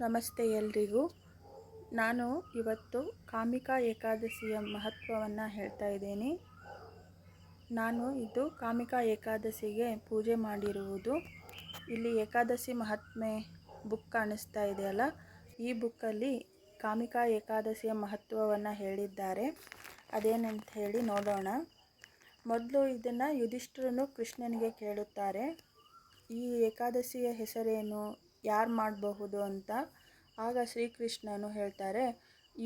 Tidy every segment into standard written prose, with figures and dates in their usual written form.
ನಮಸ್ತೆ ಎಲ್ರಿಗೂ. ನಾನು ಇವತ್ತು ಕಾಮಿಕಾ ಏಕಾದಶಿಯ ಮಹತ್ವವನ್ನು ಹೇಳ್ತಾ ಇದ್ದೀನಿ. ಇದು ಕಾಮಿಕಾ ಏಕಾದಶಿಗೆ ಪೂಜೆ ಮಾಡಿರುವುದು. ಇಲ್ಲಿ ಏಕಾದಶಿ ಮಹಾತ್ಮೆ ಬುಕ್ ಕಾಣಿಸ್ತಾ ಇದೆಯಲ್ಲ, ಈ ಬುಕ್ಕಲ್ಲಿ ಕಾಮಿಕಾ ಏಕಾದಶಿಯ ಮಹತ್ವವನ್ನು ಹೇಳಿದ್ದಾರೆ. ಅದೇನಂತ ಹೇಳಿ ನೋಡೋಣ. ಮೊದಲು ಇದನ್ನು ಯುಧಿಷ್ಠಿರನು ಕೃಷ್ಣನಿಗೆ ಕೇಳುತ್ತಾರೆ, ಈ ಏಕಾದಶಿಯ ಹೆಸರೇನು, ಯಾರು ಮಾಡಬಹುದು ಅಂತ. ಆಗ ಶ್ರೀಕೃಷ್ಣನು ಹೇಳ್ತಾರೆ,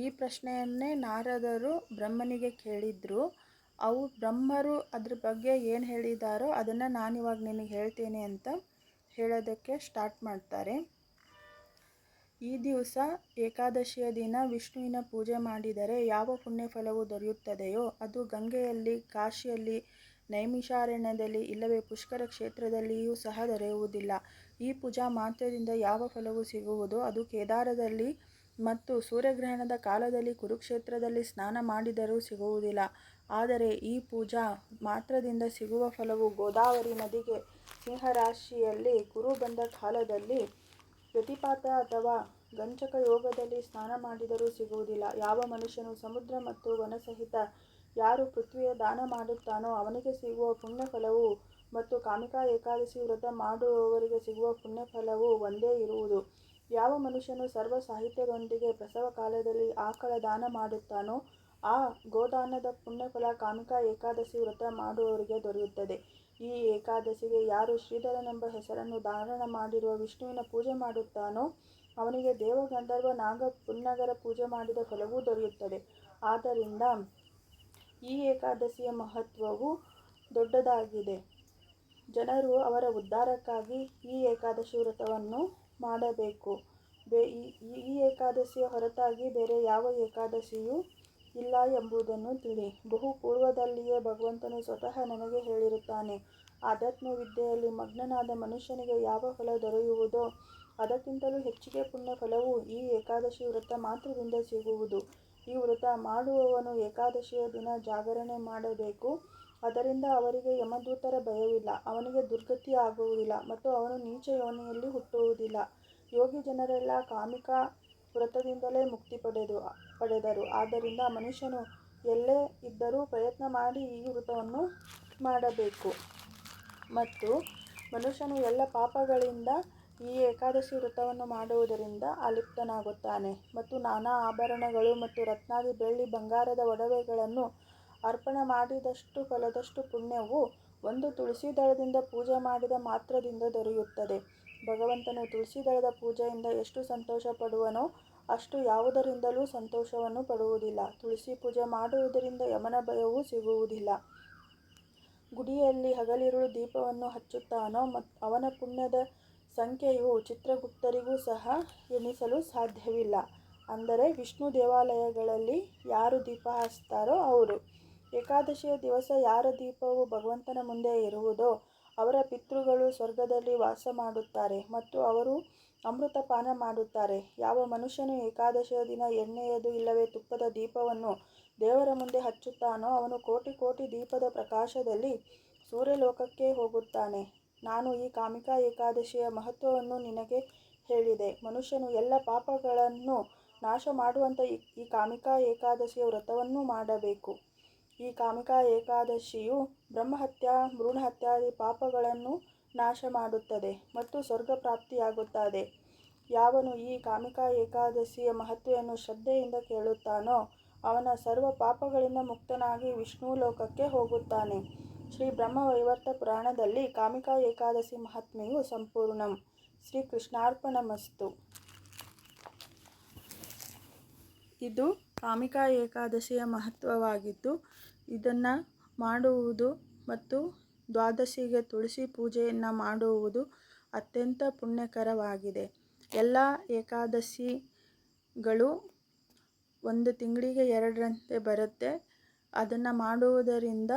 ಈ ಪ್ರಶ್ನೆಯನ್ನೇ ನಾರದರು ಬ್ರಹ್ಮನಿಗೆ ಕೇಳಿದ್ರು. ಬ್ರಹ್ಮರು ಅದ್ರ ಬಗ್ಗೆ ಏನು ಹೇಳಿದಾರೋ ಅದನ್ನು ನಾನಿವಾಗ ನಿನಗೆ ಹೇಳ್ತೇನೆ ಅಂತ ಹೇಳೋದಕ್ಕೆ ಸ್ಟಾರ್ಟ್ ಮಾಡ್ತಾರೆ. ಈ ದಿವಸ ಏಕಾದಶಿಯ ದಿನ ವಿಷ್ಣುವಿನ ಪೂಜೆ ಮಾಡಿದರೆ ಯಾವ ಪುಣ್ಯ ಫಲವು ದೊರೆಯುತ್ತದೆಯೋ ಅದು ಗಂಗೆಯಲ್ಲಿ, ಕಾಶಿಯಲ್ಲಿ, ನೈಮಿಷಾರಣ್ಯದಲ್ಲಿ ಇಲ್ಲವೇ ಪುಷ್ಕರ ಕ್ಷೇತ್ರದಲ್ಲಿಯೂ ಸಹ ದೊರೆಯುವುದಿಲ್ಲ. ಈ ಪೂಜಾ ಮಾತ್ರದಿಂದ ಯಾವ ಫಲವು ಸಿಗುವುದೋ ಅದು ಕೇದಾರದಲ್ಲಿ ಮತ್ತು ಸೂರ್ಯಗ್ರಹಣದ ಕಾಲದಲ್ಲಿ ಕುರುಕ್ಷೇತ್ರದಲ್ಲಿ ಸ್ನಾನ ಮಾಡಿದರೂ ಸಿಗುವುದಿಲ್ಲ. ಆದರೆ ಈ ಪೂಜಾ ಮಾತ್ರದಿಂದ ಸಿಗುವ ಫಲವು ಗೋದಾವರಿ ನದಿಗೆ ಸಿಂಹರಾಶಿಯಲ್ಲಿ ಕುರು ಬಂದ ಕಾಲದಲ್ಲಿ ಪ್ರತಿಪಾತ ಅಥವಾ ಗಂಚಕ ಯೋಗದಲ್ಲಿ ಸ್ನಾನ ಮಾಡಿದರೂ ಸಿಗುವುದಿಲ್ಲ. ಯಾವ ಮನುಷ್ಯನು ಸಮುದ್ರ ಮತ್ತು ವನಸಹಿತ ಯಾರು ಪೃಥ್ವಿಯ ದಾನ ಮಾಡುತ್ತಾನೋ ಅವನಿಗೆ ಸಿಗುವ ಪುಣ್ಯಫಲವು ಮತ್ತು ಕಾಮಿಕಾ ಏಕಾದಶಿ ವ್ರತ ಮಾಡುವವರಿಗೆ ಸಿಗುವ ಪುಣ್ಯಫಲವು ಒಂದೇ ಇರುವುದು. ಯಾವ ಮನುಷ್ಯನು ಸರ್ವ ಸಾಹಿತ್ಯದೊಂದಿಗೆ ಪ್ರಸವ ಕಾಲದಲ್ಲಿ ಆಕಳ ದಾನ ಮಾಡುತ್ತಾನೋ ಆ ಗೋದಾನದ ಪುಣ್ಯಫಲ ಕಾಮಿಕಾ ಏಕಾದಶಿ ವ್ರತ ಮಾಡುವವರಿಗೆ ದೊರೆಯುತ್ತದೆ. ಈ ಏಕಾದಶಿಗೆ ಯಾರು ಶ್ರೀಧರನೆಂಬ ಹೆಸರನ್ನು ಧಾರಣ ಮಾಡಿರುವ ವಿಷ್ಣುವಿನ ಪೂಜೆ ಮಾಡುತ್ತಾನೋ ಅವನಿಗೆ ದೇವ, ಗಂಧರ್ವ, ನಾಗ, ಪುನ್ನಗರ ಪೂಜೆ ಮಾಡಿದ ಫಲವೂ ದೊರೆಯುತ್ತದೆ. ಆದ್ದರಿಂದ ಈ ಏಕಾದಶಿಯ ಮಹತ್ವವು ದೊಡ್ಡದಾಗಿದೆ. ಜನರು ಅವರ ಉದ್ಧಾರಕ್ಕಾಗಿ ಈ ಏಕಾದಶಿ ವ್ರತವನ್ನು ಮಾಡಬೇಕು. ಈ ಏಕಾದಶಿಯ ಹೊರತಾಗಿ ಬೇರೆ ಯಾವ ಏಕಾದಶಿಯೂ ಇಲ್ಲ ಎಂಬುದನ್ನು ತಿಳಿ. ಬಹು ಪೂರ್ವದಲ್ಲಿಯೇ ಭಗವಂತನು ಸ್ವತಃ ನನಗೆ ಹೇಳಿರುತ್ತಾನೆ, ಆಧ್ಯಾತ್ಮ ವಿದ್ಯೆಯಲ್ಲಿ ಮಗ್ನನಾದ ಮನುಷ್ಯನಿಗೆ ಯಾವ ಫಲ ದೊರೆಯುವುದೋ ಅದಕ್ಕಿಂತಲೂ ಹೆಚ್ಚಿಗೆ ಪುಣ್ಯ ಫಲವು ಈ ಏಕಾದಶಿ ವ್ರತ ಮಾತ್ರದಿಂದ ಸಿಗುವುದು. ಈ ವ್ರತ ಮಾಡುವವನು ಏಕಾದಶಿಯ ದಿನ ಜಾಗರಣೆ ಮಾಡಬೇಕು. ಅದರಿಂದ ಅವರಿಗೆ ಯಮದೂತರ ಭಯವಿಲ್ಲ, ಅವನಿಗೆ ದುರ್ಗತಿ ಆಗುವುದಿಲ್ಲ ಮತ್ತು ಅವನು ನೀಚ ಯೋನಿಯಲ್ಲಿ ಹುಟ್ಟುವುದಿಲ್ಲ. ಯೋಗಿ ಜನರೆಲ್ಲ ಕಾಮಿಕಾ ವ್ರತದಿಂದಲೇ ಮುಕ್ತಿ ಪಡೆದರು. ಆದ್ದರಿಂದ ಮನುಷ್ಯನು ಎಲ್ಲೇ ಇದ್ದರೂ ಪ್ರಯತ್ನ ಮಾಡಿ ಈ ವ್ರತವನ್ನು ಮಾಡಬೇಕು. ಮತ್ತು ಮನುಷ್ಯನು ಎಲ್ಲ ಪಾಪಗಳಿಂದ ಈ ಏಕಾದಶಿ ವ್ರತವನ್ನು ಮಾಡುವುದರಿಂದ ಅಲಿಪ್ತನಾಗುತ್ತಾನೆ. ಮತ್ತು ನಾನಾ ಆಭರಣಗಳು ಮತ್ತು ರತ್ನಾದಿ, ಬೆಳ್ಳಿ, ಬಂಗಾರದ ಒಡವೆಗಳನ್ನು ಅರ್ಪಣೆ ಮಾಡಿದಷ್ಟು ಫಲದಷ್ಟು ಪುಣ್ಯವು ಒಂದು ತುಳಸಿ ದಳದಿಂದ ಪೂಜೆ ಮಾಡಿದ ಮಾತ್ರದಿಂದ ದೊರೆಯುತ್ತದೆ. ಭಗವಂತನು ತುಳಸಿ ದಳದ ಪೂಜೆಯಿಂದ ಎಷ್ಟು ಸಂತೋಷ ಪಡುವನೋ ಅಷ್ಟು ಯಾವುದರಿಂದಲೂ ಸಂತೋಷವನ್ನು ಪಡುವುದಿಲ್ಲ. ತುಳಸಿ ಪೂಜೆ ಮಾಡುವುದರಿಂದ ಯಮನ ಭಯವೂ ಸಿಗುವುದಿಲ್ಲ. ಗುಡಿಯಲ್ಲಿ ಹಗಲಿರುಳು ದೀಪವನ್ನು ಹಚ್ಚುತ್ತಾನೋ ಅವನ ಪುಣ್ಯದ ಸಂಖ್ಯೆಯು ಚಿತ್ರಗುಪ್ತರಿಗೂ ಸಹ ಎಣಿಸಲು ಸಾಧ್ಯವಿಲ್ಲ. ಅಂದರೆ ವಿಷ್ಣು ದೇವಾಲಯಗಳಲ್ಲಿ ಯಾರು ದೀಪ ಹಚ್ಚುತ್ತಾರೋ ಅವರು. ಏಕಾದಶಿಯ ದಿವಸ ಯಾರ ದೀಪವು ಭಗವಂತನ ಮುಂದೆ ಇರುವುದೋ ಅವರ ಪಿತೃಗಳು ಸ್ವರ್ಗದಲ್ಲಿ ವಾಸ ಮಾಡುತ್ತಾರೆ ಮತ್ತು ಅವರು ಅಮೃತ ಪಾನ ಮಾಡುತ್ತಾರೆ. ಯಾವ ಮನುಷ್ಯನು ಏಕಾದಶಿಯ ದಿನ ಎಣ್ಣೆಯದು ಇಲ್ಲವೇ ತುಪ್ಪದ ದೀಪವನ್ನು ದೇವರ ಮುಂದೆ ಹಚ್ಚುತ್ತಾನೋ ಅವನು ಕೋಟಿ ಕೋಟಿ ದೀಪದ ಪ್ರಕಾಶದಲ್ಲಿ ಸೂರ್ಯಲೋಕಕ್ಕೆ ಹೋಗುತ್ತಾನೆ. ನಾನು ಈ ಕಾಮಿಕಾ ಏಕಾದಶಿಯ ಮಹತ್ವವನ್ನು ನಿನಗೆ ಹೇಳಿದೆ. ಮನುಷ್ಯನು ಎಲ್ಲ ಪಾಪಗಳನ್ನು ನಾಶ ಮಾಡುವಂಥ ಈ ಕಾಮಿಕಾ ಏಕಾದಶಿಯ ವ್ರತವನ್ನು ಮಾಡಬೇಕು. ಈ ಕಾಮಿಕಾ ಏಕಾದಶಿಯು ಬ್ರಹ್ಮಹತ್ಯ, ಭ್ರೂಣಹತ್ಯಾದಿ ಪಾಪಗಳನ್ನು ನಾಶ ಮಾಡುತ್ತದೆ ಮತ್ತು ಸ್ವರ್ಗ ಪ್ರಾಪ್ತಿಯಾಗುತ್ತದೆ. ಯಾವನು ಈ ಕಾಮಿಕಾ ಏಕಾದಶಿಯ ಮಹತ್ವವನ್ನು ಶ್ರದ್ಧೆಯಿಂದ ಕೇಳುತ್ತಾನೋ ಅವನ ಸರ್ವ ಪಾಪಗಳಿಂದ ಮುಕ್ತನಾಗಿ ವಿಷ್ಣು ಲೋಕಕ್ಕೆ ಹೋಗುತ್ತಾನೆ. ಶ್ರೀ ಬ್ರಹ್ಮ ವೈವರ್ತ ಪುರಾಣದಲ್ಲಿ ಕಾಮಿಕಾ ಏಕಾದಶಿ ಮಹಾತ್ಮೆಯು ಸಂಪೂರ್ಣಂ. ಶ್ರೀ ಕೃಷ್ಣಾರ್ಪಣಮಸ್ತು. ಇದು ಕಾಮಿಕಾ ಏಕಾದಶಿಯ ಮಹತ್ವವಾಗಿದ್ದು ಇದನ್ನು ಮಾಡುವುದು ಮತ್ತು ದ್ವಾದಶಿಗೆ ತುಳಸಿ ಪೂಜೆಯನ್ನು ಮಾಡುವುದು ಅತ್ಯಂತ ಪುಣ್ಯಕರವಾಗಿದೆ. ಎಲ್ಲ ಏಕಾದಶಿಗಳು ಒಂದು ತಿಂಗಳಿಗೆ 2ರಂತೆ ಬರುತ್ತೆ. ಅದನ್ನು ಮಾಡುವುದರಿಂದ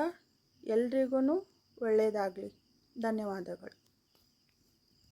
ಎಲ್ರಿಗೂ ಒಳ್ಳೆಯದಾಗಲಿ. ಧನ್ಯವಾದಗಳು.